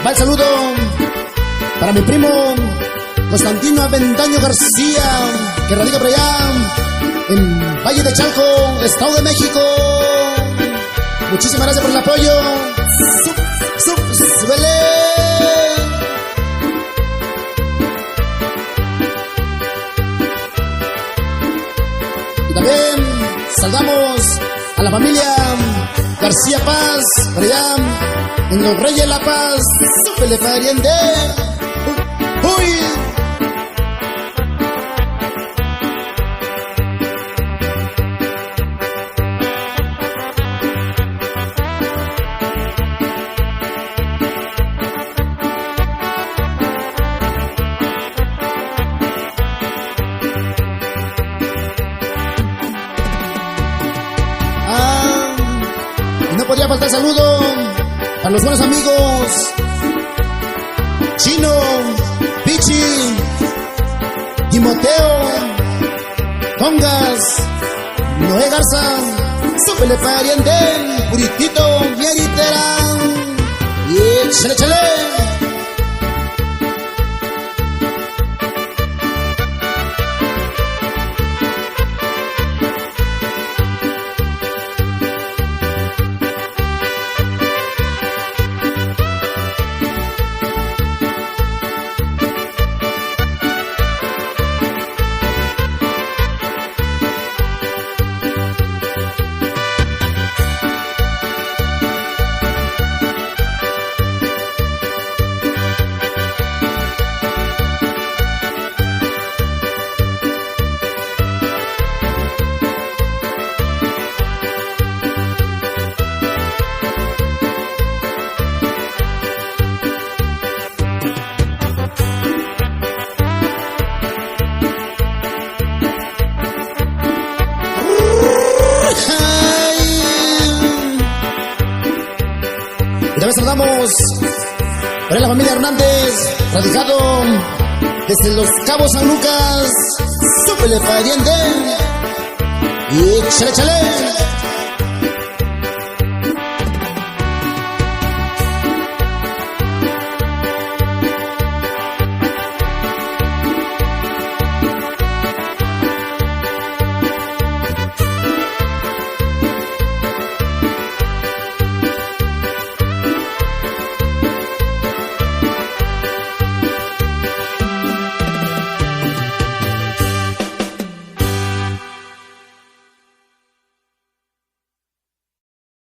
Va el saludo para mi primo Constantino Avendaño García, que radica por allá en Valle de Chalco, Estado de México. Muchísimas gracias por el apoyo. ¡Súbele! Y también saludamos a la familia García Paz, por allá en Los Reyes de la Paz. ¡Súbele, pariente! ¡Uy! No podría faltar saludo a los buenos amigos Chino, Pichi, Timoteo, Congas, Noé Garza, súbele pariente, Puritito, Mieritera, y échale, échale. Y también saludamos para la familia Hernández, radicado desde Los Cabos San Lucas. ¡Súbele pariente! Y échale, échale.